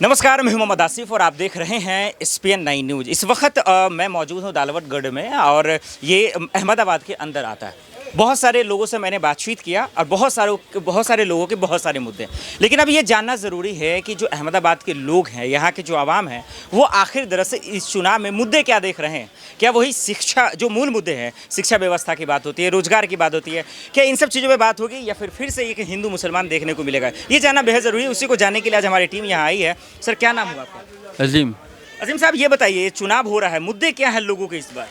नमस्कार, मैं हूं मोहम्मद आसिफ और आप देख रहे हैं SPN 9 न्यूज़। इस वक्त मैं मौजूद हूं दालवटगढ़ में और ये अहमदाबाद के अंदर आता है। बहुत सारे लोगों से मैंने बातचीत किया और बहुत सारे लोगों के बहुत सारे मुद्दे हैं। लेकिन अब ये जानना ज़रूरी है कि जो अहमदाबाद के लोग हैं, यहाँ के जो आवाम हैं, वो आखिर दरअसल इस चुनाव में मुद्दे क्या देख रहे हैं। क्या वही शिक्षा, जो मूल मुद्दे हैं, शिक्षा व्यवस्था की बात होती है, रोजगार की बात होती है, क्या इन सब चीज़ों पर बात होगी या फिर से एक हिंदू मुसलमान देखने को मिलेगा, ये जानना बेहद ज़रूरी है। उसी को जानने के लिए आज हमारी टीम यहाँ आई है। सर, क्या नाम हुआ आपका? अजीम। अजीम साहब, ये बताइए, चुनाव हो रहा है, मुद्दे क्या हैं लोगों के इस बार?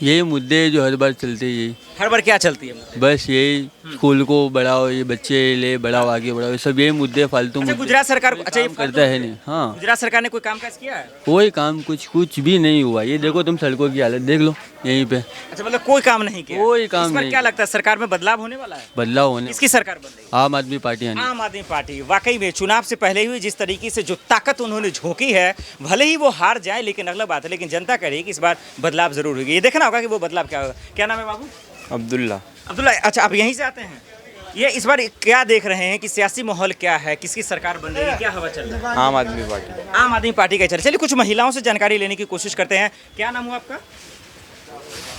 यही मुद्दे जो हर बार चलते हैं, यही हर बार क्या चलती है मुद्दे? बस यही स्कूल को बढ़ाओ, ये बच्चे ले बढ़ाओ, आगे बढ़ाओ, ये सब यही मुद्दे फालतू अच्छा, मुद्दे। गुजरात सरकार अच्छा ये काम करता है नहीं। हाँ, गुजरात सरकार ने कोई काम काज किया है? कोई काम कुछ भी नहीं हुआ। ये देखो, तुम सड़कों की हालत देख लो यहीं पे। अच्छा, मतलब कोई काम नहीं किया? कोई काम इस बार नहीं। क्या लगता है, सरकार में बदलाव होने वाला है? बदलाव होने, किसकी सरकार बन रही है? आम आदमी पार्टी आनी। आम आदमी पार्टी। वाकई में चुनाव से पहले हुई जिस तरीके से जो ताकत उन्होंने झोंकी है, भले ही वो हार जाए, लेकिन अगला बात है, लेकिन जनता कह रही है कि इस बार बदलाव जरूर होगी। ये देखना होगा कि वो बदलाव क्या होगा। क्या नाम है बाबू? अब्दुल्ला। अब्दुल्ला, अच्छा, आप यहीं से आते हैं? ये इस बार क्या देख रहे हैं कि सियासी माहौल क्या है, किसकी सरकार बन रही है, क्या हवा चल रहा है? आम आदमी पार्टी। आम आदमी पार्टी का चल। चलिए कुछ महिलाओं से जानकारी लेने की कोशिश करते हैं। क्या नाम हुआ आपका?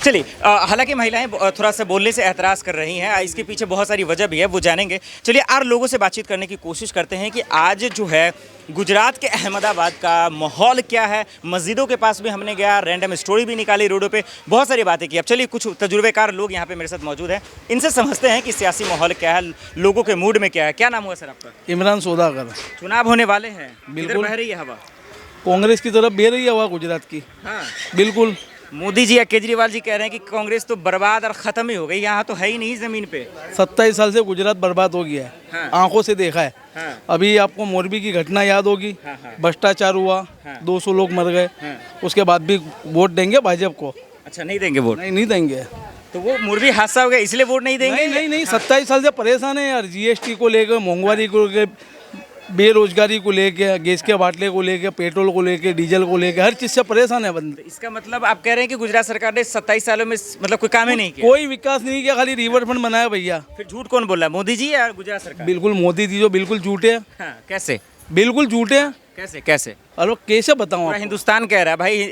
चलिए, हालांकि महिलाएं थोड़ा सा बोलने से एतराज कर रही हैं, इसके पीछे बहुत सारी वजह भी है, वो जानेंगे। चलिए और लोगों से बातचीत करने की कोशिश करते हैं कि आज जो है गुजरात के अहमदाबाद का माहौल क्या है। मस्जिदों के पास भी हमने गया, रैंडम स्टोरी भी निकाली, रोडों पे बहुत सारी बातें की। अब चलिए कुछ तजुर्बेकार लोग यहाँ पे मेरे साथ मौजूद हैं, इनसे समझते हैं कि सियासी माहौल क्या है, लोगों के मूड में क्या है। क्या नाम हुआ सर आपका? इमरान सौदागर। चुनाव होने वाले हैं, बिल्कुल। किधर बह रही है हवा? कांग्रेस की तरफ बह रही है हवा गुजरात की। हाँ, बिल्कुल। मोदी जी या केजरीवाल जी कह रहे हैं कि कांग्रेस तो बर्बाद और ख़त्म ही हो गई, यहाँ तो है ही नहीं ज़मीन पे। 27 साल से गुजरात बर्बाद हो गया है। हाँ। आंखों से देखा है। हाँ। अभी आपको मोरबी की घटना याद होगी। हाँ, हाँ। भ्रष्टाचार हुआ। हाँ। 200 लोग मर गए। हाँ। उसके बाद भी वोट देंगे भाजपा को? अच्छा, नहीं देंगे वोट? नहीं, नहीं देंगे। तो वो मुर्गी हादसा हो गया इसलिए वोट नहीं देंगे? नहीं, नहीं, नहीं। 27 साल से परेशान है यार, GST को लेकर, महंगाई को लेकर, बेरोजगारी को लेके, गैस के बाटले को लेके, पेट्रोल को लेके, डीजल को लेके, हर चीज से परेशान है बंदे। इसका मतलब आप कह रहे हैं कि गुजरात सरकार ने 27 सालों में मतलब कोई काम ही नहीं किया? कोई विकास नहीं किया, खाली रिवर फंड बनाया भैया। फिर झूठ कौन बोल रहा है, मोदी जी या गुजरात सरकार? बिल्कुल मोदी जी जो बिल्कुल झूठे हैं। हाँ, कैसे? बिल्कुल झूठे हैं। कैसे? अरे कैसे बताऊं पूरा आपको? हिंदुस्तान कह रहा है भाई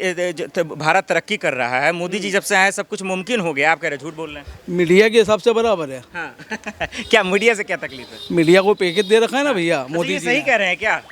भारत तरक्की कर रहा है, मोदी जी जब से आए सब कुछ मुमकिन हो गया, आप कह रहे हैं झूठ बोल रहे हैं? मीडिया के हिसाब से बराबर है। हाँ। क्या मीडिया से क्या तकलीफ है? मीडिया को पैकेज दे रखा है ना भैया अच्छा, मोदी ये जी सही ने। कह रहे हैं क्या?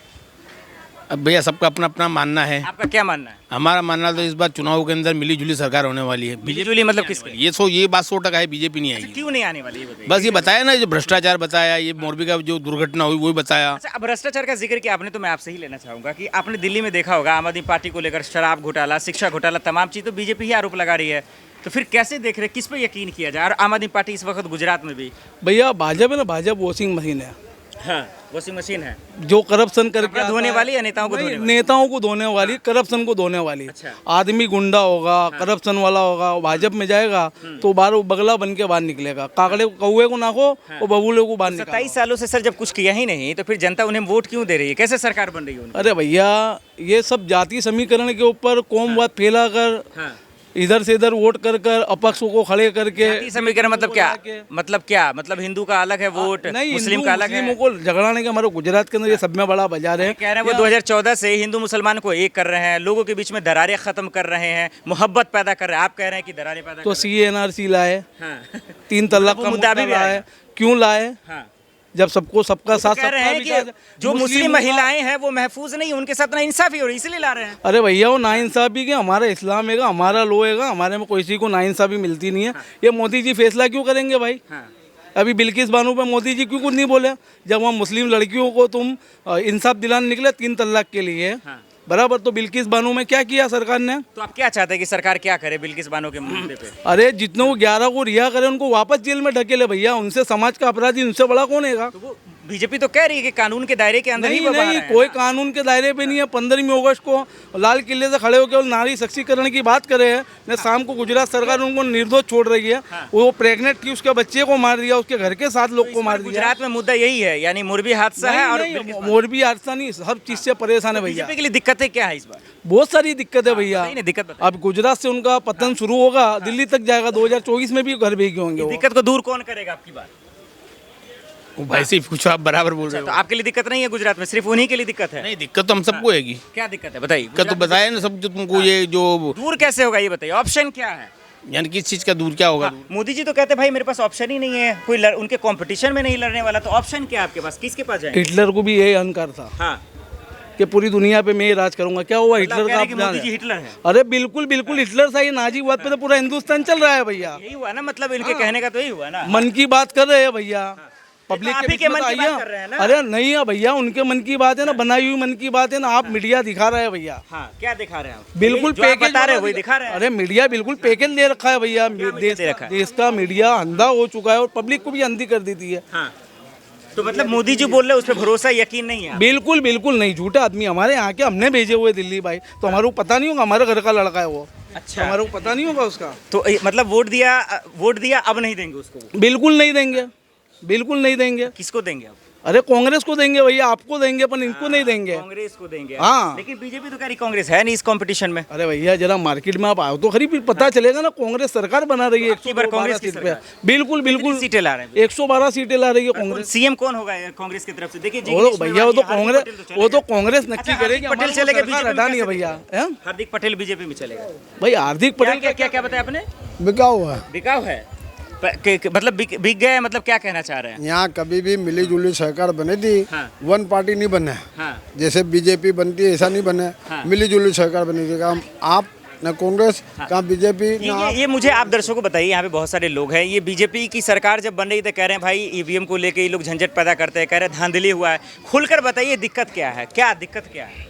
अब भैया सबका अपना अपना मानना है। आपका क्या मानना है? हमारा मानना तो इस बार चुनाव के अंदर मिली जुली सरकार होने वाली है। बीजेपी मतलब किसकी? ये बात 100% है, बीजेपी नहीं आएगी। क्यों नहीं आने वाली, ये बताइए। बस ये बताया ना, जो भ्रष्टाचार बताया, ये मोरबी का जो दुर्घटना हुई वही बताया। अच्छा, अब भ्रष्टाचार का जिक्र किया आपने, तो मैं आपसे ही लेना चाहूंगा कि आपने दिल्ली में देखा होगा आम आदमी पार्टी को लेकर शराब घोटाला, शिक्षा घोटाला, तमाम चीज़ तो बीजेपी ही आरोप लगा रही है। तो फिर कैसे देख रहे, किस पे यकीन किया जाए? और आम आदमी पार्टी इस वक्त गुजरात में भी भैया भाजपा है ना, भाजपा वॉशिंग मशीन है। हाँ, वॉशिंग मशीन है। जो करप्शन करके कपड़ा धोने आता है- वाली या नेताओं को नहीं, धोने वाली? नेताओं को धोने वाली, करप्शन को धोने वाली। अच्छा। आदमी गुंडा होगा, करप्शन वाला होगा, वो भाजपा में जाएगा तो बाहर बगला बन के बाहर निकलेगा। काकड़े कौए को नाखो और बबूले को बाहर निकालो। 27 सालों से सर जब कुछ किया ही नहीं, तो फिर जनता उन्हें वोट क्यों दे रही है? कैसे सरकार बन रही है उनकी? अरे भैया, ये सब जाति समीकरण के ऊपर कौमवाद फैलाकर, हाँ। इधर से इधर वोट कर कर, अपक्षों को खड़े करके। जाति समीकरण मतलब क्या? मतलब क्या? मतलब हिंदू का अलग है वोट, नहीं, मुस्लिम का अलग है? मुस्लिमों को झगड़ाने का हमारे गुजरात के अंदर ये सब में बड़ा बाजार है। कह रहे हैं वो 2014 से हिंदू मुसलमान को एक कर रहे हैं, लोगों के बीच में दरारें खत्म कर रहे हैं, मोहब्बत पैदा कर रहे हैं। आप कह रहे हैं कि दरारें पैदा तो कर रहे CA/NRC लाए, हैं। हाँ। 3 तलाक वो का मुद्दा मुद्दा भी लाए। आएगा। क्यों लाए? हाँ। जब सबको सबका साथ कह रहे सबका हैं कि विकास- जो मुस्लिम मुस्लिमों का- महिलाएं हैं वो महफूज नहीं, उनके साथ ना इंसाफी हो रही, इसलिए ला रहे हैं। अरे भैया, वो नाइंसाफी के, हमारा इस्लाम है, हमारा लो है, हमारे में कोई को नाइंसाफी मिलती नहीं है। ये मोदी जी फैसला क्यों करेंगे भाई? हाँ। अभी बिल्किस बानो पे मोदी जी क्यों कुछ नहीं बोले? जब वहाँ मुस्लिम लड़कियों को तुम इंसाफ दिलाने निकले 3 तलाक के लिए, हाँ। बराबर, तो बिल्किस बानो में क्या किया सरकार ने? तो आप क्या चाहते हैं कि सरकार क्या करे बिल्किस बानो के मुद्दे पे? अरे जितने वो 11 को रिहा करे, उनको वापस जेल में ढकेले भैया। उनसे समाज का अपराधी उनसे बड़ा कौन है? तो वो बीजेपी तो कह रही है कि कानून के दायरे के अंदर ही नहीं, वो बाहर नहीं, हैं। कोई कानून के दायरे पे नहीं है। 15वीं अगस्त को लाल किले से खड़े होकर नारी सशक्तिकरण की बात करे हैं, ने शाम को गुजरात सरकार उनको निर्दोष छोड़ रही है। वो प्रेग्नेंट थी, उसके बच्चे को मार दिया, उसके घर के 7 लोग को मार दिया। गुजरात में मुद्दा यही है, यानी मोरबी हादसा है और नहीं, मोरबी हादसा नहीं, सब चीज से परेशान है भैया। बीजेपी के लिए दिक्कतें क्या है इस बार? बहुत सारी दिक्कत है भैया। नहीं, दिक्कत बताइए। अब गुजरात से उनका पतन शुरू होगा, दिल्ली तक जाएगा, 2024 में भी घर भेजे होंगे वो। दिक्कत को दूर कौन करेगा आपकी बात? भाई सिर्फ कुछ आप बराबर बोल रहे तो हो। आपके लिए दिक्कत नहीं है गुजरात में, सिर्फ उन्हीं के लिए दिक्कत है? नहीं, दिक्कत तो हम सबको हैगी। क्या दिक्कत है बताइए? दिक्कत तो बताया ना सब, जो तुमको ये जो दूर कैसे होगा ये बताइए, ऑप्शन क्या है? यानी किस चीज़ का दूर क्या होगा दूर? मोदी जी तो कहते हैं भाई मेरे पास ऑप्शन ही नहीं है, कोई उनके कंपटीशन में नहीं लड़ने वाला, तो ऑप्शन क्या है आपके पास, किसके पास जाएंगे? हिटलर को भी यही अहंकार था हाँ, कि पूरी दुनिया पे मैं ही राज करूंगा। क्या हुआ मतलब हिटलर कह का? रहे हैं आप कि जान मोदी जी रहे हैं? हिटलर है। अरे बिल्कुल बिल्कुल हिटलर था ये, नाजीवाद पे तो पूरा हिंदुस्तान चल रहा है भैया। यही हुआ ना, मतलब इनके कहने का तो यही हुआ ना। मन की बात कर रहे हैं भैया, पब्लिक आप के ही बीच के में मन तो की बात आइए। कर रहे हैं ना। अरे नहीं है भैया, उनके मन की बात है ना, बनाई हुई मन की बात है ना, आप मीडिया दिखा रहे हैं भैया। हाँ, क्या दिखा रहे हैं आप? बिल्कुल जो आप पैकेज बता रहे हैं वाला वही दिखा रहे हैं। अरे मीडिया बिल्कुल पैकेज ले रखा है भैया। मीडिया दे रखा है? देश का मीडिया अंधा हो चुका है और पब्लिक को भी अंधी कर देती है। हाँ, तो मतलब मोदी जी बोल रहे हैं उस पर भरोसा यकीन नहीं है? बिल्कुल बिल्कुल नहीं, झूठा आदमी हमारे यहाँ के, हमने भेजे हुए दिल्ली भाई, तो हमारे को पता नहीं होगा हमारे घर का लड़का है वो। अच्छा, तो हमारे को पता नहीं होगा उसका। तो मतलब वोट दिया अब नहीं देंगे उसको? बिल्कुल नहीं देंगे, बिल्कुल नहीं देंगे। किसको देंगे अब? अरे कांग्रेस को देंगे भैया, आपको देंगे पर इनको नहीं देंगे। कांग्रेस को देंगे। हाँ। लेकिन बीजेपी तो कह रही कांग्रेस है नहीं इस कंपटीशन में। अरे भैया जरा मार्केट में आप आओ तो खरीद, फिर पता चलेगा ना। कांग्रेस सरकार बना रही है आपकी बार 112 कांग्रेस की सीट पे। सरकार। बिल्कुल बिल्कुल कितनी सीटें ला रहे हैं? 112 सीटें ला रही है कांग्रेस। सीएम कौन होगा कांग्रेस की तरफ से? देखिए वो तो भैया वो तो कांग्रेस नक्की अच्छा, करेगी। हार्दिक पटेल हमारे को चलेगा सरकार बीजेपी में हटानी है कैसे भैया। हैं? हार्दिक पटेल बीजेपी में चलेगा? भाई हार्दिक क्या पटेल क्या क्या क्या बताया आपने? बिका हुआ है। बिकाऊ है? मतलब बिक गए, मतलब क्या कहना चाह रहे हैं? यहाँ कभी भी मिली जुली सरकार बनी थी, हाँ। वन पार्टी नहीं बने। हाँ, जैसे बीजेपी बनती है ऐसा नहीं बने। हाँ। मिली जुली सरकार बनी थी, काम आप न कांग्रेस का बीजेपी ये मुझे आप दर्शकों को बताइए, यहाँ पे बहुत सारे लोग हैं, ये बीजेपी की सरकार जब बन रही तो कह रहे हैं भाई ईवीएम को लेके ये लोग झंझट पैदा करते हैं, कह रहे हैं धांधली हुआ है। खुलकर बताइए दिक्कत क्या है, क्या दिक्कत क्या है?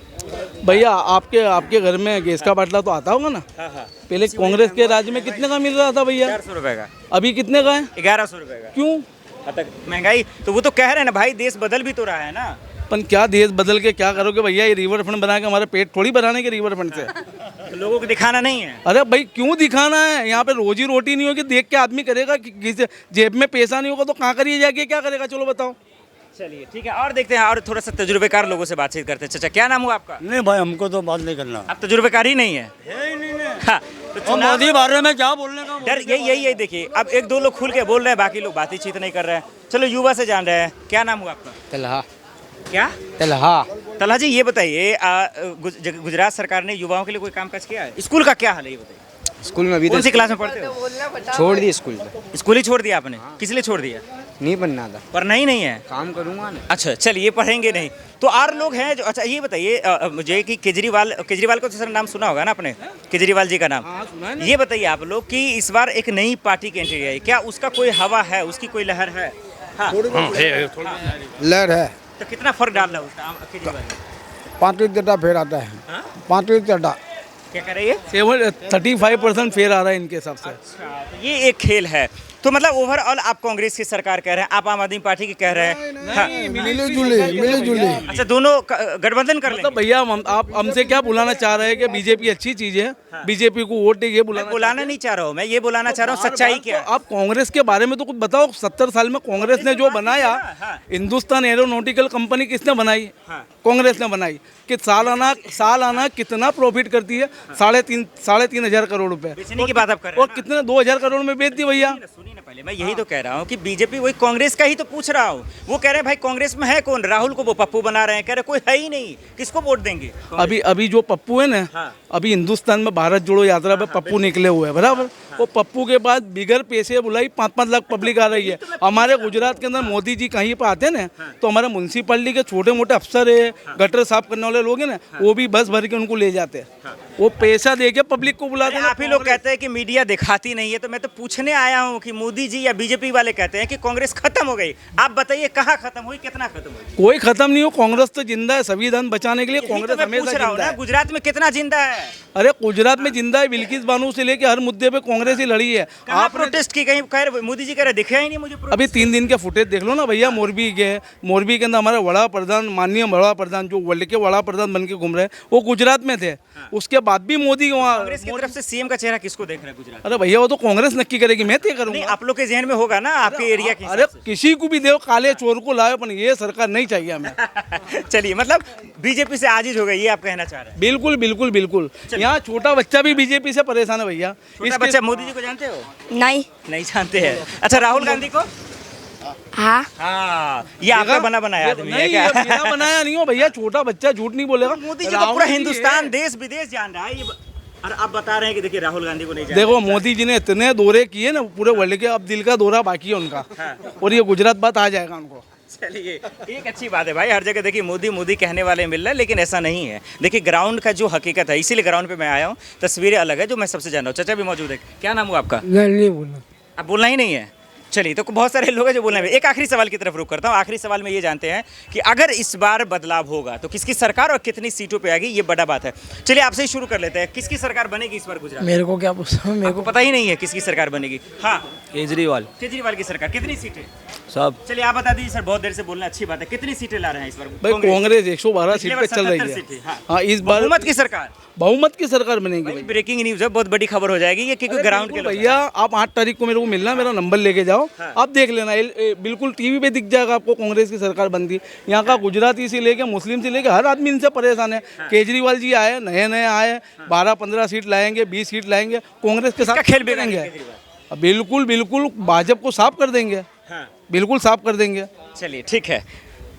भैया आपके घर में गैस का बाटला तो आता होगा ना? हाँ हाँ, पहले कांग्रेस के राज्य में कितने का मिल रहा था भैया? 400 रुपए का। अभी कितने का है? 1100 रुपए का। क्यों? अब तक महंगाई तो वो तो कह रहे हैं ना भाई, देश बदल भी तो रहा है ना। पर क्या देश बदल के क्या करोगे भैया? ये रिवर फंड बना के हमारे पेट थोड़ी भराने के रिवर फंड से। तो लोगों को दिखाना नहीं है। अरे भाई क्यों दिखाना है? यहाँ पे रोजी रोटी नहीं होगी, देख के आदमी करेगा। किसी जेब में पैसा नहीं होगा तो कहाँ करिए जाके, क्या करेगा? चलो बताओ। चलिए ठीक है, और देखते हैं, और थोड़ा सा तजुर्बेकार लोगों से बातचीत करते हैं। चाचा क्या नाम हुआ आपका? नहीं भाई हमको तो बात नहीं करना। आप तजुर्बेकार ही नहीं है? हाँ, तो चुनाव- मोदी बारे में क्या बोलने का? डर यही देखिए, अब एक दो लोग खुल के बोल रहे हैं, बाकी लोग बातचीत नहीं कर रहे हैं। चलो युवा से जान रहे हैं, क्या नाम हुआ आपका? तलहा क्या? तलहा तलहा जी ये बताइए, गुजरात सरकार ने युवाओं के लिए कोई कामकाज किया है? स्कूल का क्या हाल है ये बताइए? स्कूल में अभी कौन सी तो क्लास में पढ़ते हो? छोड़ दी स्कूल में, स्कूल ही छोड़ दिया आपने? किस लिए छोड़ दिया? नहीं बनना था, पढ़ना ही नहीं है? काम करूँगा ना। अच्छा चलिए, पढ़ेंगे नहीं तो और लोग हैं जो, अच्छा ये बताइए मुझे कि केजरीवाल को तो सर नाम सुना होगा ना आपने, केजरीवाल जी का नाम? हाँ सुना है ना। ये बताइए आप लोग कि इस बार एक नई पार्टी की एंट्री आई, क्या उसका कोई हवा है, उसकी कोई लहर है? हाँ, लहर है। तो कितना फर्क डाल रहा है उसका केजरीवाल ने? 35 फेर आता है। हाँ? 35 क्या कह रही है? 35% फेयर आ रहा है इनके हिसाब से। तो ये एक खेल है। तो मतलब ओवरऑल आप कांग्रेस की सरकार कह रहे हैं, आप आम आदमी पार्टी की कह रहे हैं। हाँ। मिली जुली अच्छा, दोनों गठबंधन कर मतलब लेंगे? भैया आप हमसे क्या बुलाना चाह रहे हैं कि बीजेपी अच्छी चीज है, बीजेपी को वोट देंगे? मैं बुलाना नहीं चाह रहा हूँ, मैं ये बुलाना चाह रहा हूँ सच्चाई क्या है? आप कांग्रेस के बारे में तो कुछ बताओ। 70 साल में कांग्रेस ने जो बनाया, हाँ। हिंदुस्तान एरोनॉटिकल कंपनी किसने बनाई? हाँ। कांग्रेस ने बनाई। कि सालाना कितना प्रॉफिट करती है? 3.5 हजार करोड़ रुपए। बेचने की बात आप कर रहे और हैं कितने 2000 करोड़ में बेच दी भैया। सुनिए ना, पहले मैं यही तो कह रहा हूँ कि बीजेपी वही कांग्रेस का ही तो पूछ रहा हूँ। वो कह रहे हैं भाई कांग्रेस में है कौन? राहुल को वो पप्पू बना रहे हैं, कह रहे कोई है ही नहीं, किसको वोट देंगे? अभी जो पप्पू है ना, हाँ। अभी हिंदुस्तान में भारत जोड़ो यात्रा पे पप्पू निकले हुए हैं, बराबर। वो पप्पू के बाद बिगर पैसे बुलाई 5-5 लाख पब्लिक आ रही है। हमारे गुजरात के अंदर मोदी जी कहीं पर आते हैं ना, तो हमारे म्यूनसिपालिटी के छोटे मोटे अफसर है, गटर साफ करने वाले लोग हैं ना, वो भी बस भर के उनको ले जाते हैं। वो पैसा दे के पब्लिक को बुलाते हैं। आप ही लोग कहते हैं कि मीडिया दिखाती नहीं है, तो मैं तो पूछने आया हूँ कि मोदी जी या बीजेपी वाले कहते हैं कि कांग्रेस खत्म हो गई। आप बताइए कहाँ खत्म हुई, कितना खत्म हुई? कोई खत्म नहीं हो, कांग्रेस तो जिंदा है। संविधान बचाने के लिए यही तो कांग्रेस मैं पूछ हमेशा रहा हूँ जिंदा ना, है। गुजरात में कितना जिंदा है? अरे गुजरात में जिंदा है। बिल्किस बानू से लेके हर मुद्दे पे कांग्रेस ही लड़ी है। आप प्रोटेस्ट की कहीं कह रहे, मोदी जी कह रहे दिखे ही नहीं मुझे protest। अभी 3 दिन के फुटेज देख लो ना भैया। मोरबी के अंदर हमारे वड़ा प्रधान, माननीय वड़ा प्रधान जो वर्ल्ड के वड़ा प्रधान बन के घूम रहे हैं, वो गुजरात में थे। उसके बाद भी मोदी वहाँ। कांग्रेस की तरफ से सीएम का चेहरा किसको देख रहे हैं गुजरात? अरे भैया वो तो कांग्रेस नक्की करेगी, मैं तय नहीं, करूंगा। आप लोग के जहन में होगा ना, आपके एरिया के अरे किसी को भी दो, काले चोर को लाओ, पर ये सरकार नहीं चाहिए हमें। चलिए, मतलब बीजेपी से आजिज हो गई, ये आप कहना चाह रहे हैं? बिल्कुल बिल्कुल बिल्कुल। यहाँ छोटा बच्चा भी बीजेपी से परेशान है भैया। छोटा बच्चा मोदी जी को जानते हो? नहीं। नहीं जानते हैं? अच्छा, राहुल गांधी को? हाँ हाँ, ये आपका बना बनाया आदमी है नहीं, क्या? ये मेरा बनाया नहीं हो भैया, छोटा बच्चा झूठ नहीं बोलेगा। मोदी जी को राहुल पूरा जी हिंदुस्तान है। देश विदेश जान रहा है ये और आप बता रहे हैं कि देखिए राहुल गांधी को नहीं जान देखो मोदी जी ने इतने दौरे किए ना पूरे वर्ल्ड के, अब दिल का दौरा बाकी है उनका। और ये गुजरात बात आ जाएगा उनको। चलिए, एक अच्छी बात है भाई, हर जगह देखिए मोदी मोदी कहने वाले मिल रहे हैं, लेकिन ऐसा नहीं है। देखिए ग्राउंड का जो हकीकत है, इसीलिए ग्राउंड पे मैं आया हूँ। तस्वीरें अलग है जो मैं सबसे जान रहा हूँ। चाचा भी मौजूद है। क्या नाम हुआ आपका? नहीं बोलना। आप बोलना ही नहीं है। चलिए, तो बहुत सारे लोग हैं जो बोलने में। एक आखिरी सवाल की तरफ रुक करता हूँ। आखिरी सवाल में ये जानते हैं कि अगर इस बार बदलाव होगा तो किसकी सरकार और कितनी सीटों पे आएगी, ये बड़ा बात है। चलिए आपसे ही शुरू कर लेते हैं। किसकी सरकार बनेगी इस बार गुजरात? मेरे को क्या पूछा, मेरे आपको पता ही नहीं है किसकी सरकार बनेगी? हाँ, केजरीवाल केजरीवाल की सरकार। कितनी सीटें? सब चलिए आप बता दीजिए सर, बहुत देर से बोलना अच्छी बात है। कितनी सीटें ला रहे हैं इस बार भाई कांग्रेस 112 पिछली सीट बार पे चल 77 रही सीटें, है। हाँ। हाँ, इस बार बहुमत की सरकार। बहुमत की सरकार बनेगी भाई भाई। ब्रेकिंग न्यूज़ है, बहुत बड़ी खबर हो जाएगी ये, क्योंकि ग्राउंड के लोग। भैया आप 8 तारीख को मेरे को मिलना, मेरा नंबर लेके जाओ, आप देख लेना। बिल्कुल टीवी पे दिख जाएगा आपको कांग्रेस की सरकार बनती। यहाँ का गुजराती से लेके मुस्लिम से लेके हर आदमी इनसे परेशान है। केजरीवाल जी आए, नए नए आए, 12-15 सीट लाएंगे, 20 सीट लाएंगे, कांग्रेस के साथ खेल बिगाड़ेंगे केजरीवाल। बिल्कुल बिल्कुल भाजपा को साफ कर देंगे, बिल्कुल साफ कर देंगे। चलिए ठीक है,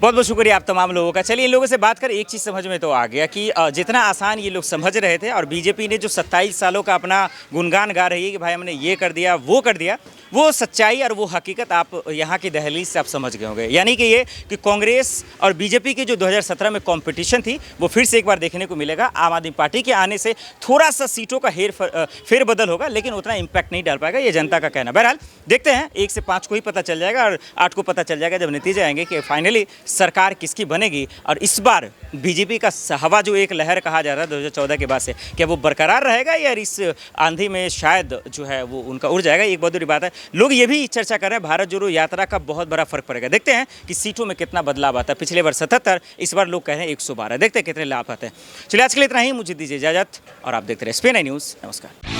बहुत बहुत शुक्रिया आप तमाम लोगों का। चलिए इन लोगों से बात कर एक चीज़ समझ में तो आ गया कि जितना आसान ये लोग समझ रहे थे, और बीजेपी ने जो 27 सालों का अपना गुणगान गा रही है कि भाई हमने ये कर दिया वो कर दिया, वो सच्चाई और वो हकीकत आप यहाँ की दहलीज से आप समझ गए होंगे। यानी कि ये कि कांग्रेस और बीजेपी की जो 2017 में कंपटीशन थी वो फिर से एक बार देखने को मिलेगा। आम आदमी पार्टी के आने से थोड़ा सा सीटों का फेरबदल होगा, लेकिन उतना इम्पैक्ट नहीं डाल पाएगा, ये जनता का कहना। बहरहाल देखते हैं, 1 से 5 को ही पता चल जाएगा और 8 को पता चल जाएगा जब नतीजे आएंगे कि फाइनली सरकार किसकी बनेगी। और इस बार बीजेपी का हवा जो एक लहर कहा जा रहा है 2014 के बाद से, क्या वो बरकरार रहेगा या इस आंधी में शायद जो है वो उनका उड़ जाएगा? एक बहुत बड़ी बात है। लोग ये भी चर्चा कर रहे हैं भारत जोड़ो यात्रा का बहुत बड़ा फर्क पड़ेगा। देखते हैं कि सीटों में कितना बदलाव आता है। पिछले बार 77, इस बार लोग कह रहे हैं 112। देखते हैं कितने लाभ आते हैं। चलिए आज के लिए इतना ही, मुझे दीजिए इजाजत और आप देखते रहे SPN9 न्यूज़। नमस्कार।